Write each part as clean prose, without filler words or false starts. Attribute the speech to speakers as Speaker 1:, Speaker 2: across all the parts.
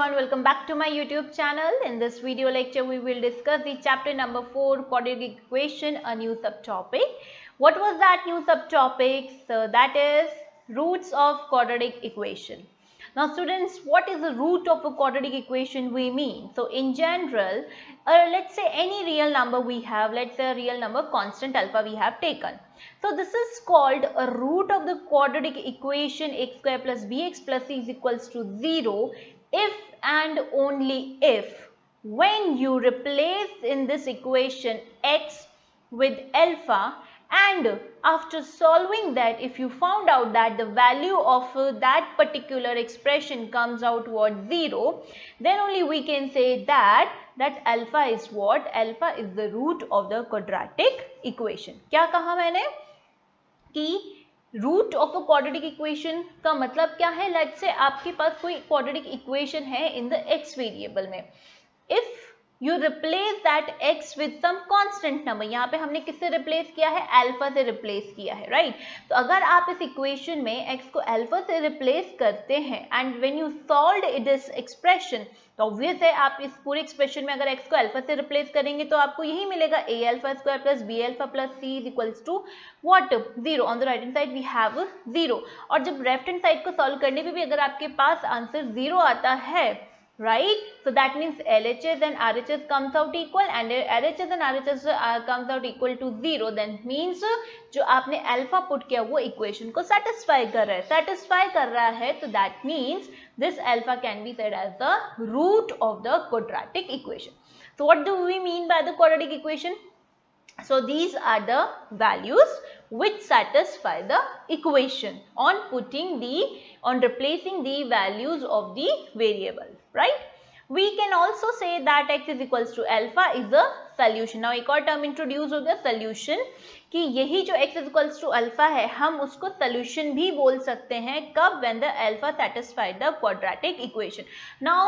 Speaker 1: everyone, welcome back to my YouTube channel. In this video lecture, we will discuss the chapter number 4, quadratic equation, a new subtopic. What was that new subtopic? So that is roots of quadratic equation. Now students, what is the root of a quadratic equation we mean? So in general, let's say any real number we have, let's say a real number constant alpha we have taken. So this is called a root of the quadratic equation x square plus bx plus c is equals to 0 if and only if when you replace in this equation x with alpha, and after solving that, if you found out that the value of that particular expression comes out towards 0, then only we can say that alpha is what? Alpha is the root of the quadratic equation. क्या कहा मैंने कि root of a quadratic equation का मतलब क्या है? Let's say आपके पास कोई क्वाड्रेटिक इक्वेशन है इन द एक्स वेरिएबल में. If you replace that x with some constant number, यहाँ पे हमने किससे रिप्लेस किया है? अल्फा से रिप्लेस किया है, राइट? तो अगर आप इस इक्वेशन में x को अल्फा से रिप्लेस करते हैं and when you solve this expression, तो ऑब्वियस है आप इस पूरे एक्सप्रेशन में अगर x को अल्फा से रिप्लेस करेंगे तो आपको यही मिलेगा a alpha square plus b alpha plus c is equals to what? 0. On the right hand side we have 0. और जब लेफ्ट हैंड साइड को सॉल्व करने पे भी अगर आपके पास आंसर 0 आता है, right? So that means LHS and RHS comes out equal, and LHS and RHS comes out equal to 0. Then means जो आपने अल्फा पुट किया वो इक्वेशन को सेटिस्फाई कर रहा है, तो that means this alpha can be said as the root of the quadratic equation. So what do we mean by the quadratic equation? So these are the values which satisfy the equation on replacing the values of the variables, right? We can also say that x is equals to alpha is a solution. Now एक और term introduce हो गया solution, कि यही जो x is equals to alpha है हम उसको solution भी बोल सकते हैं. कब? when the alpha satisfied the quadratic equation. Now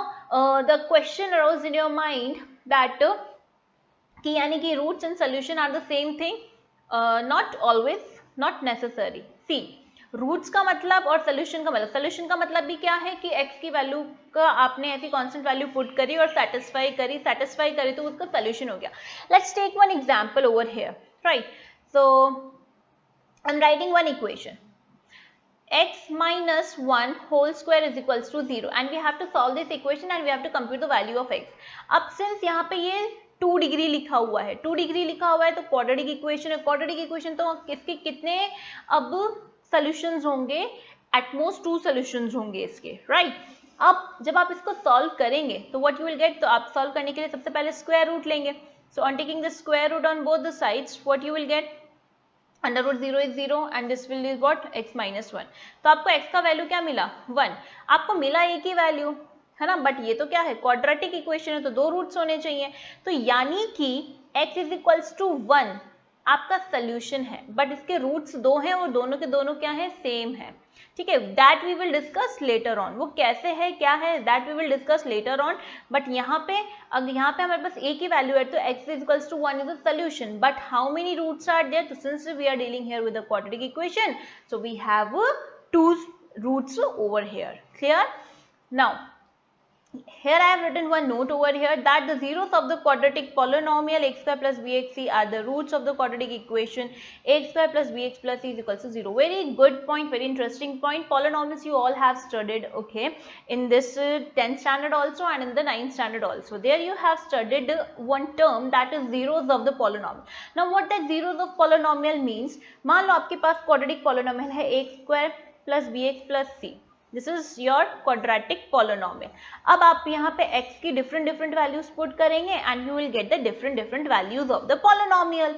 Speaker 1: the question arose in your mind that कि यानी कि roots and solution are the same thing? Not always, not necessary. See, roots का मतलब और सोल्यूशन का मतलब भी क्या है कि x की वैल्यू का आपने ऐसी कांस्टेंट वैल्यू पुट करी और सेटिस्फाई करी तो उसका सोल्यूशन हो गया. Let's take one example over here, right? So I am writing one equation x minus 1 whole square is equals to 0 and we have to solve this equation and we have to compute the value of x. अब since यहाँ पे ये 2 degree लिखा हुआ है तो quadratic equation है. Quadratic equation तो किसके कितने अब सॉल्यूशंस होंगे? एटमोस्ट 2 सॉल्यूशंस होंगे इसके, राइट? अब जब आप इसको सॉल्व करेंगे तो व्हाट यू विल गेट? तो आप सॉल्व करने के लिए सबसे पहले स्क्वायर रूट लेंगे. So on taking the square root on both the sides, what you will get? Under root 0 is 0 and this will is what? x minus 1. तो आपको x का वैल्यू क्या मिला? 1. आपको मिला एक ही वैल्यू है ना, बट ये तो क्या है? क्वाड्रेटिक इक्वेशन है तो 2 रूट्स होने चाहिए. तो यानी कि x इज इक्वल्स टू 1 आपका सोल्यूशन है, बट इसके रूट्स 2 हैं और दोनों के दोनों क्या है? सेम है. ठीक है, that we will discuss later on. वो कैसे है, क्या है, that we will discuss later on. But यहाँ पे हमारे पास एक ही वैल्यू है तो x is equals to 1 is the solution. But how many roots are there? तो since we are dealing here with the quadratic equation, so we have 2 roots over here. Clear? Now here I have written one note over here that the zeros of the quadratic polynomial x square plus bx c are the roots of the quadratic equation x square plus bx plus c is equals to 0. Very good point, very interesting point. Polynomials you all have studied, okay, in this 10th standard also and in the 9th standard also. There you have studied one term that is zeros of the polynomial. Now what that zeros of polynomial means? मान लो आपके पास quadratic polynomial है x square plus bx plus c. This is your quadratic polynomial. अब आप यहाँ पे x की different values put करेंगे and you will get the different values of the polynomial.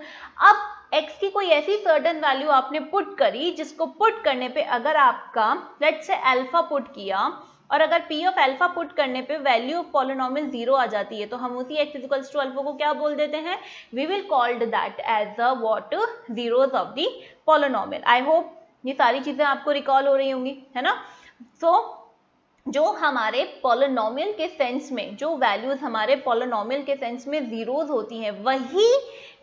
Speaker 1: अब x की कोई ऐसी certain value आपने put करी जिसको put करने पे अगर आपका let's say alpha put किया और अगर p of alpha put करने पे value of polynomial 0 आ जाती है तो हम उसी x is equals to alpha को क्या बोल देते हैं? We will called that as the what? Zeros of the polynomial. I hope ये सारी चीजें आपको रिकॉल हो रही होंगी, है ना? सो जो हमारे पॉलिनोमियल के सेंस में, जो वैल्यूज हमारे पॉलिनोमियल के सेंस में जीरोज होती हैं, वही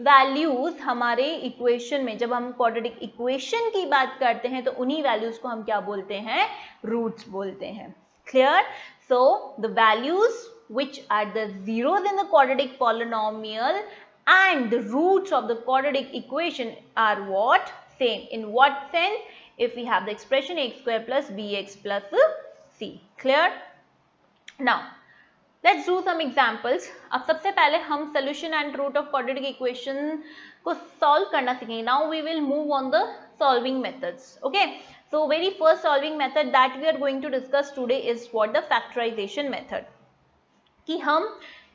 Speaker 1: वैल्यूज हमारे इक्वेशन में, जब हम क्वाड्रेटिक इक्वेशन की बात करते हैं तो उन्हीं वैल्यूज को हम क्या बोलते हैं? रूट्स बोलते हैं. Clear? So the values which are the zeros in the quadratic polynomial and the roots of the quadratic equation are what? Same. In what sense? If we have the expression x square plus bx plus c. Clear? Now, let's do some examples. अब सबसे पहले हम solution and root of quadratic equation को solve करना सीखेंगे. Now we will move on the solving methods. Okay. So very first solving method that we are going to discuss today is what? The factorization method. कि हम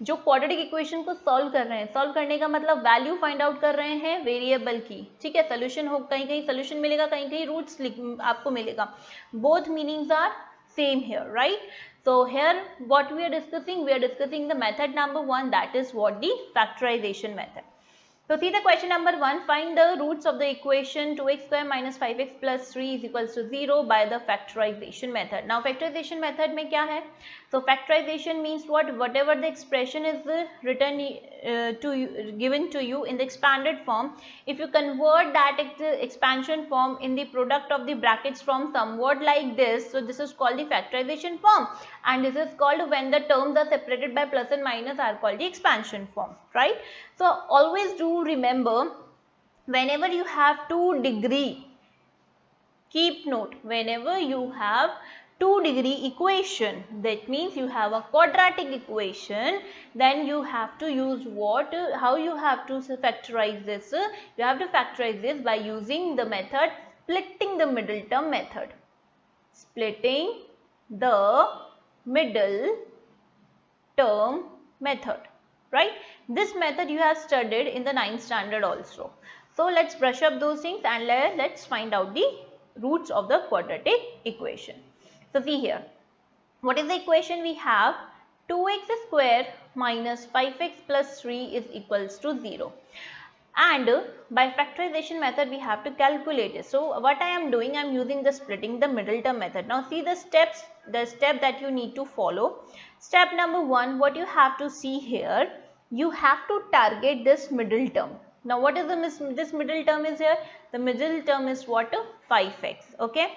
Speaker 1: जो quadratic equation को solve कर रहे हैं, सॉल्व करने का मतलब वैल्यू फाइंड आउट कर रहे हैं वेरिएबल की. ठीक है, सोल्यूशन हो, कहीं कहीं सोल्यूशन मिलेगा, कहीं कहीं रूट्स आपको मिलेगा. Both meanings are same here, right? So here what we are discussing the method number 1, that is what? The factorization method. So see the question number 1, find the roots of the equation 2x square minus 5x plus 3 is equals to 0 by the factorization method. Now factorization method में क्या है? So factorization means what? Whatever the expression is written given to you in the expanded form, if you convert that expansion form in the product of the brackets from somewhat like this, so this is called the factorization form, and this is called when the terms are separated by plus and minus are called the expansion form, right? So always do remember, whenever you have 2 degree, keep note, whenever you have 2 degree equation, that means you have a quadratic equation, then you have to use what? How you have to factorize this? You have to factorize this by using the method splitting the middle term method. Splitting the middle term method, right? This method you have studied in the 9th standard also. So let's brush up those things and let's find out the roots of the quadratic equation. So see here, what is the equation we have? 2x square minus 5x plus 3 is equals to 0. And by factorization method we have to calculate it. So what I am doing, I am using the splitting the middle term method. Now see the steps, the step that you need to follow. Step number 1, what you have to see here, you have to target this middle term. Now what is this middle term is here? The middle term is what? 5x. Okay.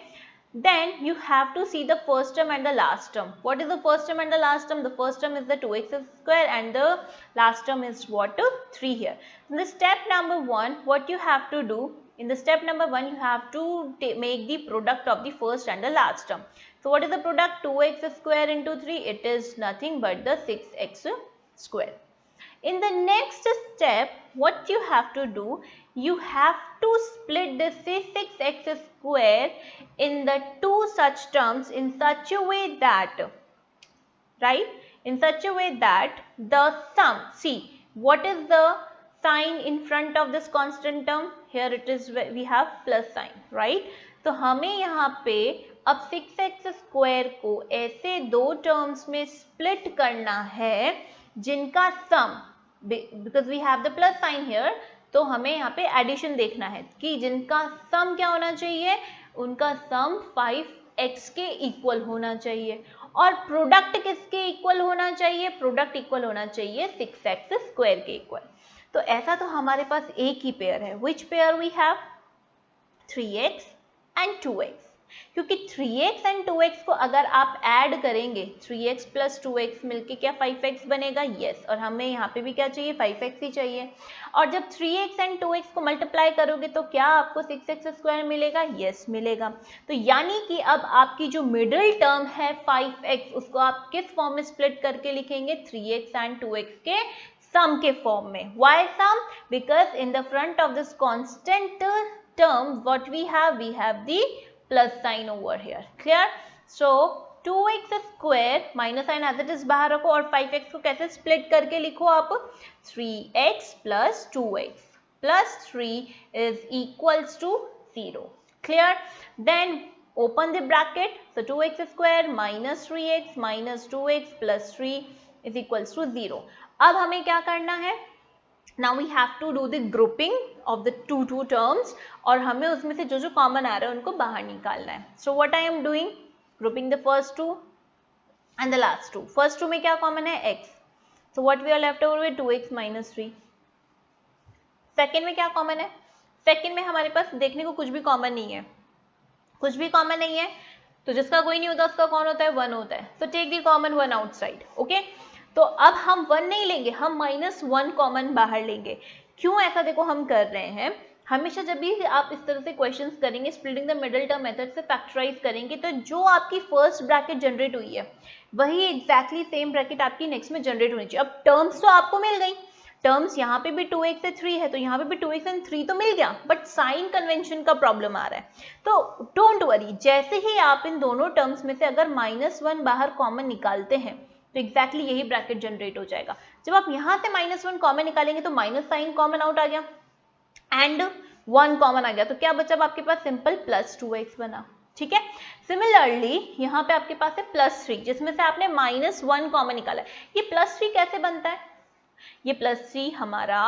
Speaker 1: Then you have to see the first term and the last term. What is the first term and the last term? The first term is the 2x square and the last term is what? 3 here. In the step number 1, what you have to do? In the step number 1, you have to make the product of the first and the last term. So what is the product? 2x square into 3. It is nothing but the 6x square. In the next step, what you have to do, you have to split this 6x square in the 2 such terms in such a way that, right, in such a way that the sum, see what is the sign in front of this constant term? Here it is, we have plus sign, right? तो हमें यहाँ पे अब 6x square को ऐसे 2 terms में split करना है जिनका sum, because we have the plus sign here, तो हमें यहाँ पे एडिशन देखना है कि जिनका सम क्या होना चाहिए, उनका सम 5x के इक्वल होना चाहिए. और प्रोडक्ट किसके इक्वल होना चाहिए? प्रोडक्ट इक्वल होना चाहिए 6x स्क्वायर के इक्वल. तो ऐसा तो हमारे पास एक ही पेयर है. Which pair we have? 3x and 2x. क्योंकि 3x एंड 2x को अगर आप ऐड करेंगे, 3x प्लस 2x मिलके क्या 5x बनेगा? यस. और हमें यहाँ पे भी क्या चाहिए? 5x ही चाहिए. और जब 3x एंड 2x को मल्टीप्लाई करोगे तो क्या आपको 6x स्क्वायर मिलेगा? यस मिलेगा. तो यानी कि अब आपकी जो मिडिल टर्म है 5x, उसको आप किस फॉर्म में स्प्लिट करके लिखेंगे? 3x एंड 2x के सम के फॉर्म में. Why sum? Because in the front of this constant term what we have the plus sign over here. Clear? So 2x square minus sign as it is बाहर रखो और 5x को कैसे split करके लिखो आप? 3x plus 2x plus 3 is equals to 0. Clear? Then open the bracket. So 2x square minus 3x minus 2x plus 3 is equals to 0. अब हमें क्या करना है? Now we have to do the grouping of the two terms और हमें उसमें से जो जो कॉमन आ रहा है उनको बाहर निकालना है. So what I am doing? Grouping the first two and the last two. First two में क्या कॉमन है? x. So what we are left over with? 2x minus 3. Second में क्या कॉमन है? Second में हमारे पास देखने को कुछ भी कॉमन नहीं है. कुछ भी कॉमन नहीं है. तो जिसका कोई नहीं होता उसका कौन होता है, 1 होता है. So take the common 1 outside. Okay, तो अब हम 1 नहीं लेंगे, हम -1 कॉमन बाहर लेंगे. क्यों ऐसा देखो हम कर रहे हैं, हमेशा जब भी आप इस तरह से क्वेश्चंस करेंगे splitting the middle term method से फैक्टराइज करेंगे, तो जो आपकी फर्स्ट ब्रैकेट जनरेट हुई है वही एग्जैक्टली सेम ब्रैकेट आपकी नेक्स्ट में जनरेट होनी चाहिए. अब टर्म्स तो आपको मिल गई, टर्म्स यहाँ पे भी 2x से 3 है तो यहाँ पे भी 2x एंड 3 तो मिल गया, बट साइन कन्वेंशन का प्रॉब्लम आ रहा है. तो डोंट वरी, जैसे ही आप इन दोनों टर्म्स में से अगर -1 बाहर कॉमन निकालते हैं तो एग्जैक्टली यही ब्रैकेट जनरेट हो जाएगा. जब आप यहाँ से -1 कॉमन निकालेंगे तो माइनस साइन कॉमन आउट आ गया एंड 1 कॉमन आ गया, तो क्या बचा आपके पास, सिंपल +2x बना. ठीक है, सिमिलरली यहाँ पे आपके पास है +3 जिसमें से आपने -1 कॉमन निकाला. ये +3 कैसे बनता है, ये +3 हमारा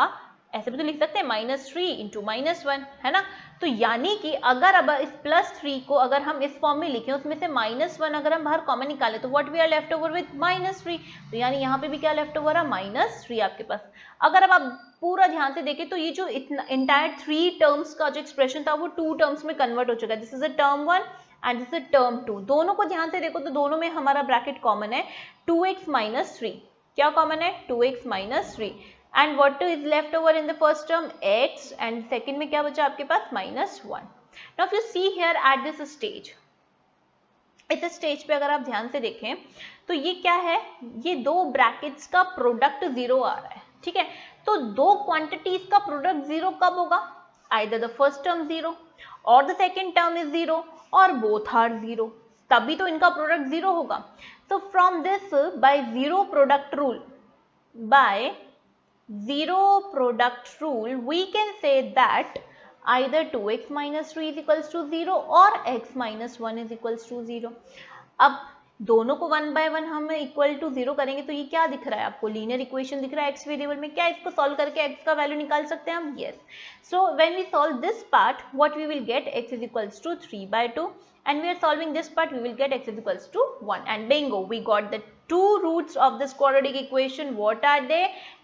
Speaker 1: ऐसे भी तो लिख सकते हैं -3 × -1 है ना. तो यानी कि अगर अब इस +3 को अगर हम इस फॉर्म में लिखें, उसमें से -1 अगर हम बाहर कॉमन निकालें तो what we are left over with -3. तो यानी यहाँ पे भी क्या लेफ्ट ओवर है, -3 आपके पास. अगर अब आप पूरा ध्यान से देखें तो ये जो इंटायर 3 टर्म्स का जो एक्सप्रेशन था वो 2 टर्म्स में कन्वर्ट हो चुका है. This is a term 1 and this is term 2. दोनों को ध्यान से देखो तो दोनों में हमारा ब्रैकेट कॉमन है, 2x - 3. क्या कॉमन है, 2x - 3. And what is left over in the first term, x, and second में क्या बचा आपके पास, -1. Now if you see here at this stage, इस स्टेज पे अगर आप ध्यान से देखें तो ये क्या है, ये दो ब्रैकेट्स का प्रोडक्ट 0 आ रहा है. ठीक है, तो दो क्वांटिटीज का प्रोडक्ट 0 कब होगा, आइदर द फर्स्ट टर्म 0 और द सेकेंड टर्म इज 0 और बोथ आर 0, तभी तो इनका प्रोडक्ट 0 होगा. So from this, by zero product rule, we can say that either 2x - 3 is equals to 0 or x - 1 is equals to 0. अब दोनों को 1 by 1 हम इक्वल टू 0 करेंगे तो ये क्या दिख रहा है आपको, लीनियर इक्वेशन दिख रहा है x वेरिएबल में. क्या इसको सॉल्व करके x का वैल्यू निकाल सकते हैं हम, yes. So when we solve this part what we will get, x is equals to 3/2, and we are solving this part, we will get x is equals to 1, and bingo, we got the two roots of this quadratic equation. What are they?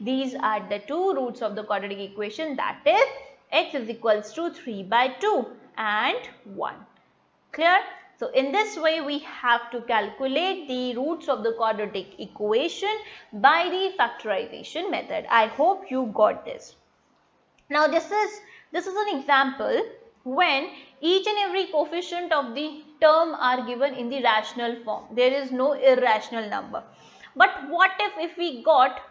Speaker 1: These are the two roots of the quadratic equation, that is x is equals to 3/2 and 1. Clear? So in this way we have to calculate the roots of the quadratic equation by the factorization method. I hope you got this. Now this is an example when each and every coefficient of the term are given in the rational form. There is no irrational number. But what if we got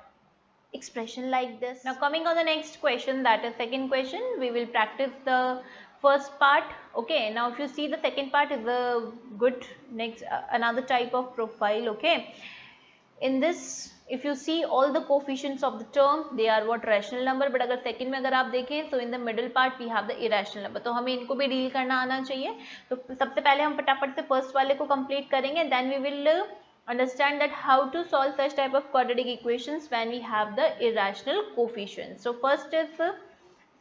Speaker 1: expression like this? Now coming on the next question, that is second question, we will practice the first part. Okay, now if you see the second part is a good next another type of profile. Okay, in this if you see all the coefficients of the term, they are what, rational number. but अगर second में अगर आप देखें so in the middle part we have the irrational number. तो हमें इनको भी deal करना आना चाहिए. तो सबसे पहले हम फटाफट से फर्स्ट वाले को कंप्लीट करेंगे, then we will understand that how to solve such type of quadratic equations when we have the irrational coefficients. So first is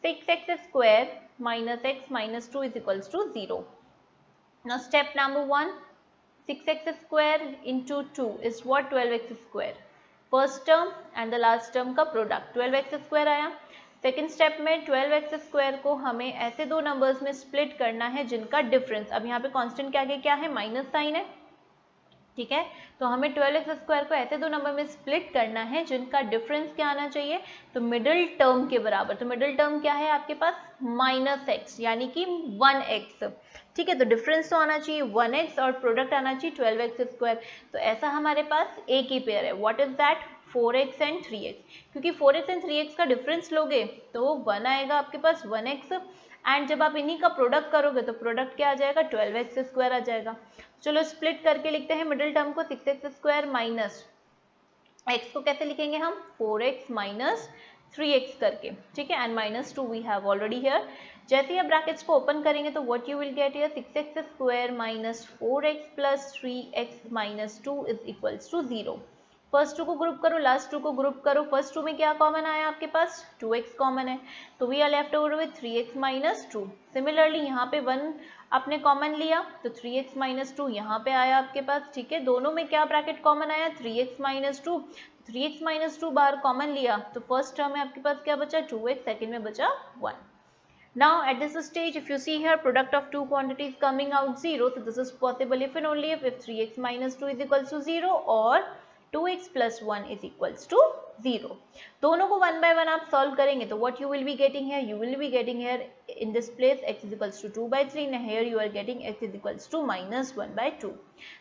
Speaker 1: 6x square minus x minus 2 is equals to 0. Now step number 1, 6x square into 2 is what, 12x square. First term and the last term का product 12x square आया. Second step में 12x square को हमें ऐसे दो numbers में split करना है जिनका डिफरेंस, अब यहाँ पे कांस्टेंट के आगे क्या है, माइनस साइन है. ठीक है, तो हमें 12x स्क्वायर को ऐसे दो नंबर में स्प्लिट करना है जिनका डिफरेंस क्या आना चाहिए, तो मिडिल टर्म के बराबर. तो मिडिल टर्म क्या है आपके पास, -x यानी कि 1x. ठीक है, तो डिफरेंस तो आना चाहिए 1x और प्रोडक्ट आना चाहिए 12x स्क्वायर. तो ऐसा हमारे पास एक ही पेयर है, what is that, 4x and 3x. क्योंकि 4x एंड 3x का डिफरेंस लोगे तो 1 आएगा आपके पास 1x, एंड जब आप इन्हीं का प्रोडक्ट करोगे तो प्रोडक्ट क्या आ जाएगा, 12x स्क्वायर आ जाएगा. चलो स्प्लिट करके लिखते हैं मिडिल टर्म को, 6x स्क्वायर माइनस x को कैसे लिखेंगे हम, 4x माइनस 3x करके. ठीक है, and -2 we have already here. जैसे ही आप ब्रैकेट्स को ओपन करेंगे तो what you will get here, 6x square minus 4x plus 3x minus 2 is equals to 0. First 2 को ग्रुप करो, लास्ट 2 को ग्रुप करो. फर्स्ट 2 में क्या कॉमन आया आपके पास, 2x कॉमन है, तो we are left over with 3x minus 2. Similarly यहाँ पे 1 आपने कॉमन लिया तो 3x माइनस 2 यहाँ पे आया आपके पास. ठीक है, दोनों में क्या ब्रैकेट कॉमन आया, 3x माइनस 2. 3x माइनस 2 बाहर कॉमन लिया तो फर्स्ट टर्म में आपके पास क्या बचा, 2x, सेकेंड में बचा 1. Now at this stage, if you see here, product of two quantities coming out 0, so this is possible if and only if 3x minus 2 is equals to 0 or 2x plus 1 is equals to 0. दोनों को one by one आप solve करेंगे तो what you will be getting here? You will be getting here in this place x is equals to 2 by 3, and here you are getting x is equals to minus 1 by 2.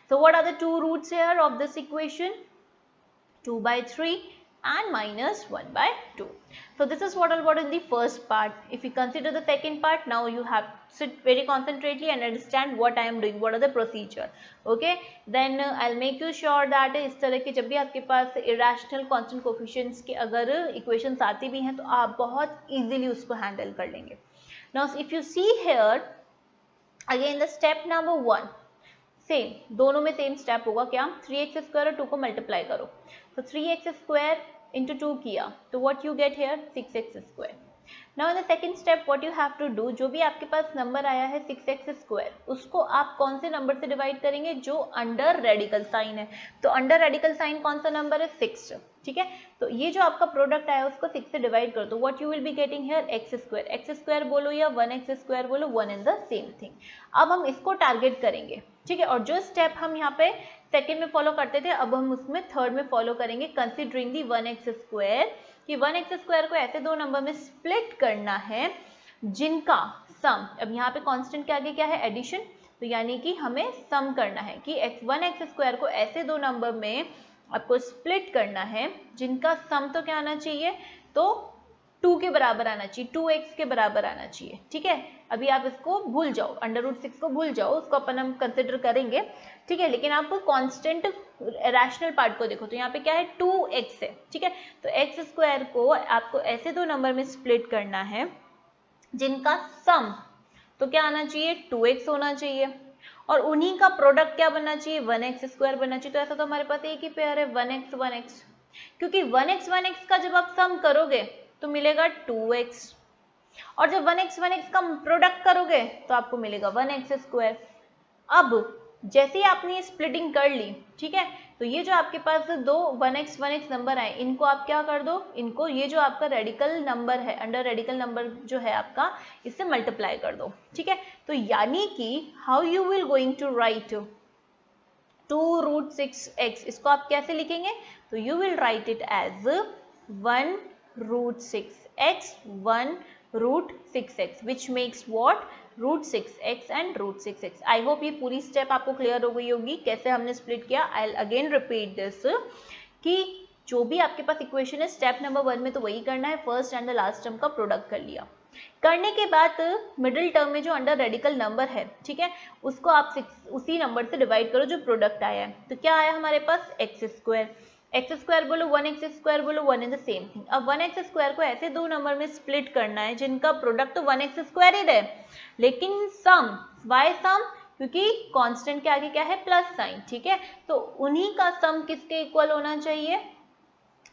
Speaker 1: So what are the two roots here of this equation? 2 by 3 and minus 1 by 2. So this is what all about in the first part. If you consider the second part, now you have to sit very concentrately and understand what I am doing, what are the procedure. Okay, then I'll make you sure that इस तरह के जब भी आपके पास irrational constant coefficients के अगर equations आती भी हैं तो आप बहुत easily उसको handle कर लेंगे. Now if you see here, again the step number 1, same, दोनों में सेम स्टेप होगा क्या? 3x स्क्वायर और 2 को मल्टीप्लाई करो, तो 3x स्क्वायर इंटू 2 किया तो what you get here 6x square. Now in the second step what you have to do, जो भी आपके पास नंबर आया है 6x स्क्वायर, उसको आप कौन से नंबर से डिवाइड करेंगे? जो अंडर रेडिकल साइन है. तो अंडर रेडिकल साइन कौन सा नंबर है? 6. ठीक है, तो ये जो आपका प्रोडक्ट आया उसको 6 से डिवाइड करो तो what you will be getting here x square. x square बोलो या 1x स्क्वायर बोलो, one in the same thing. अब हम इसको टारगेट करेंगे. ठीक है, और जो स्टेप हम यहाँ पे सेकेंड में फॉलो करते थे अब हम उसमें थर्ड में फॉलो करेंगे, कंसिडरिंग दी 1x स्क्वायर, कि 1x स्क्वायर को ऐसे दो नंबर में स्प्लिट करना है जिनका सम, अब यहाँ पे कांस्टेंट के आगे क्या है? एडिशन, तो यानी कि हमें सम करना है कि 1x स्क्वायर को ऐसे दो नंबर में आपको स्प्लिट करना है जिनका सम तो क्या आना चाहिए? तो 2 के बराबर आना चाहिए, 2x के बराबर आना चाहिए. ठीक है, अभी आप इसको भूल जाओ, √6 को भूल जाओ, उसको अपन हम कंसिडर करेंगे. ठीक है, लेकिन आप कांस्टेंट रैशनल पार्ट को देखो तो यहाँ पे क्या है? 2x है. ठीक है, तो x स्क्वायर को आपको ऐसे दो नंबर में स्प्लिट करना है जिनका सम तो क्या आना चाहिए? 2x होना चाहिए, और उन्हीं का प्रोडक्ट क्या बनना चाहिए? 1x स्क्वायर बनना चाहिए. तो ऐसा तो हमारे पास एक ही पेयर है 1x, क्योंकि 1x का जब आप सम करोगे तो मिलेगा 2x, और जब 1x का प्रोडक्ट करोगे तो आपको मिलेगा 1x स्क्वायर. अब जैसे ही आपने ये स्प्लिटिंग कर ली, ठीक है, तो ये जो आपके पास दो 1x नंबर आए, इनको आप क्या कर दो? इनको ये जो आपका रेडिकल नंबर है, अंडर रेडिकल नंबर जो है आपका, इससे मल्टीप्लाई कर दो. ठीक है, तो यानी कि how you will going to write 2√6x, इसको आप कैसे लिखेंगे? तो you will write it as 1√6x, 1√6x, which makes what? √6x and √6x. I hope ये पूरी स्टेप आपको क्लियर हो गई होगी कैसे हमने स्प्लिट किया. I'll again repeat this कि जो भी आपके पास इक्वेशन है स्टेप नंबर 1 में तो वही करना है, first and the last term का प्रोडक्ट कर लिया. करने के बाद मिडिल टर्म में जो अंडर रेडिकल नंबर है, ठीक है, उसको आप उसी नंबर से डिवाइड करो जो प्रोडक्ट आया है. तो क्या आया हमारे पास? x square. x स्क्वायर बोलो 1x स्क्वायर बोलो, one in the same thing. अब 1x स्क्वायर को ऐसे दो नंबर में स्प्लिट करना है जिनका प्रोडक्ट तो 1x स्क्वायर ही है, लेकिन सम, वाई सम? क्योंकि कांस्टेंट के आगे क्या है? Plus sign. ठीक है, तो उन्हीं का सम किसके इक्वल होना चाहिए?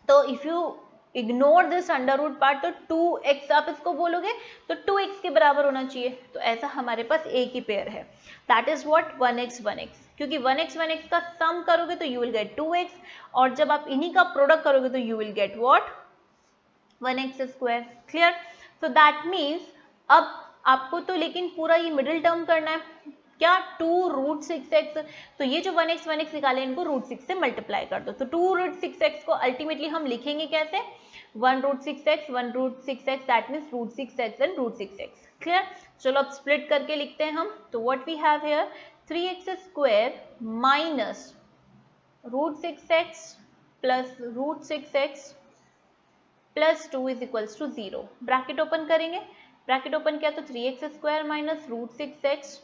Speaker 1: तो if you ignore this under root part तो 2x आप इसको बोलोगे तो 2x के बराबर होना चाहिए. तो ऐसा हमारे पास एक ही पेयर है, दैट इज व्हाट? 1x, क्योंकि 1x का सम करोगे तो यू विल गेट 2x, और जब आप इन्हीं का प्रोडक्ट करोगे तो you will get what? 1x square. Clear? So that means अब आपको तो लेकिन पूरा ये मिडिल टर्म करना है क्या? 2√6x. तो ये जो 1x निकाले इनको √6 से मल्टीप्लाई कर दो. तो 2√6x को अल्टीमेटली हम लिखेंगे कैसे? 1√6x, that means √6x and √6x. Clear? चलो अब स्प्लिट करके लिखते हैं हम. तो what we have here 3x square minus √6x plus √6x plus 2 is equals to 0. Bracket open करेंगे, ब्रैकेट ओपन किया तो 3x square minus √6x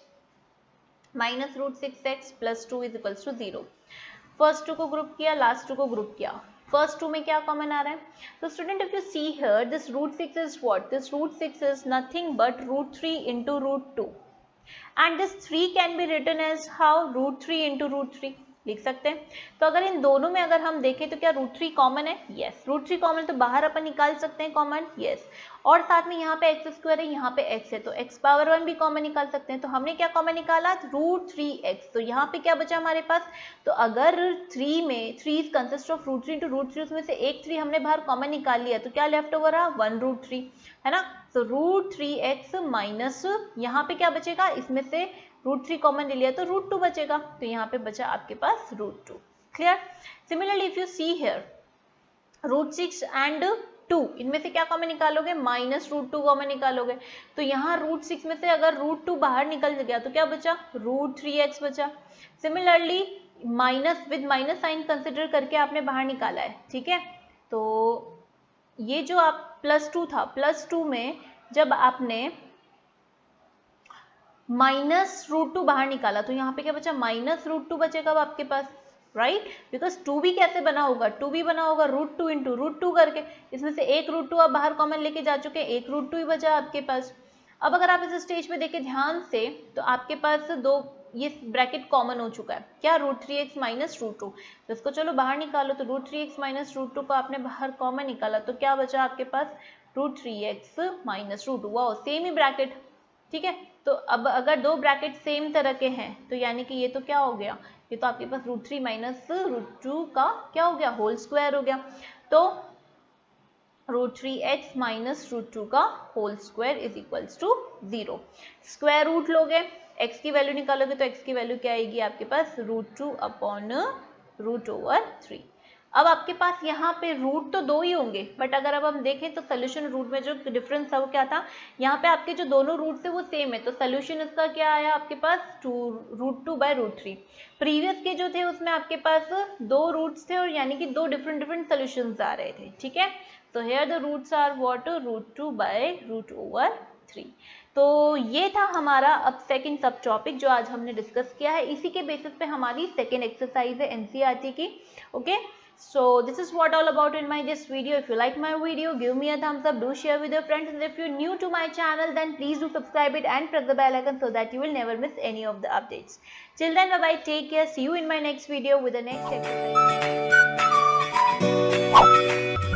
Speaker 1: minus √6x plus 2 is equals to 0. First 2 को ग्रुप किया, लास्ट 2 को group किया. First 2 में क्या common आ रहा है? तो student if you see here this √6 is what? This √6 is nothing but √3 into √2, and this 3 can be written as how? √3 into √3 लिख सकते हैं. तो अगर इन दोनों में अगर हम देखें तो क्या √3 कॉमन है? यस, √3 कॉमन, तो बाहर अपन निकाल सकते हैं कॉमन. यस, और साथ में यहाँ पे x स्क्वायर है, यहाँ पे x है, तो x पावर 1 भी कॉमन निकाल सकते हैं. तो हमने क्या कॉमन निकाला? √3x. तो यहाँ पे क्या बचा हमारे पास? तो अगर 3 में 3 कंसिस्ट ऑफ √3 इंटू √3, उसमें से एक 3 हमने बाहर कॉमन निकाल लिया तो क्या लेफ्ट ओवर रहा? 1√3, है ना. सो √3x माइनस, यहाँ पे क्या बचेगा, इसमें से √3 कॉमन ले लिया तो √2 बचेगा, तो यहाँ पे बचा आपके पास √2। Clear? Similarly if you see here √6 and 2, इनमें से क्या कॉमन निकालोगे, माइनस √2 कॉमन निकालोगे, तो यहाँ √6 में से अगर √2 बाहर निकल गया तो क्या बचा, √3x बचा। Similarly minus with minus sign consider करके आपने बाहर निकाला है, ठीक है। तो ये जो आप +2 था, +2 में जब आपने माइनस √2 बाहर निकाला तो यहाँ पे क्या बचा, माइनस √2 बचेगा अब आपके पास, राइट, बिकॉज 2 भी कैसे बना होगा, 2 भी बना होगा √2 इंटू √2 करके, इसमें से एक √2 आप बाहर कॉमन लेके जा चुके हैं, एक √2 ही बचा आपके पास। अब अगर आप इस स्टेज पे देखें ध्यान से तो आपके पास दो, ये ब्रैकेट कॉमन हो चुका है, क्या, √3x माइनस √2, तो इसको चलो बाहर निकालो, तो √3x माइनस √2 को आपने बाहर कॉमन निकाला तो क्या बचा आपके पास, √3x माइनस √2, वाओ सेम ही ब्रैकेट, ठीक है। तो अब अगर दो ब्रैकेट सेम तरह के हैं तो यानी कि ये तो क्या हो गया, ये तो आपके पास √3 माइनस √2 का क्या हो गया, होल स्क्वायर हो गया, तो √3x माइनस √2 का whole square is equals to 0। Square root लोगे, x की वैल्यू निकालोगे तो x की वैल्यू क्या आएगी आपके पास, √2 अपॉन √3। अब आपके पास यहाँ पे रूट तो दो ही होंगे, बट अगर अब हम देखें तो सोल्यूशन रूट में जो डिफरेंस था वो क्या था, यहाँ पे आपके जो दोनों रूट थे वो सेम है, तो सोल्यूशन इसका क्या आया आपके पास, √2/√3। प्रीवियस के जो थे उसमें आपके पास दो रूट्स थे और यानी कि दो डिफरेंट सोल्यूशंस आ रहे थे, ठीक है। तो here the roots are what, √2/√3। तो ये था हमारा अब सेकंड सब टॉपिक जो आज हमने डिस्कस किया है, इसी के बेसिस पे हमारी सेकंड एक्सरसाइज है एनसीईआरटी की, okay. So this is what all about in my this video. If you like my video, give me a thumbs up, do share with your friends, and if you're new to my channel then please do subscribe it and press the bell icon so that you will never miss any of the updates. Till then, bye bye, take care, see you in my next video with the next exercise.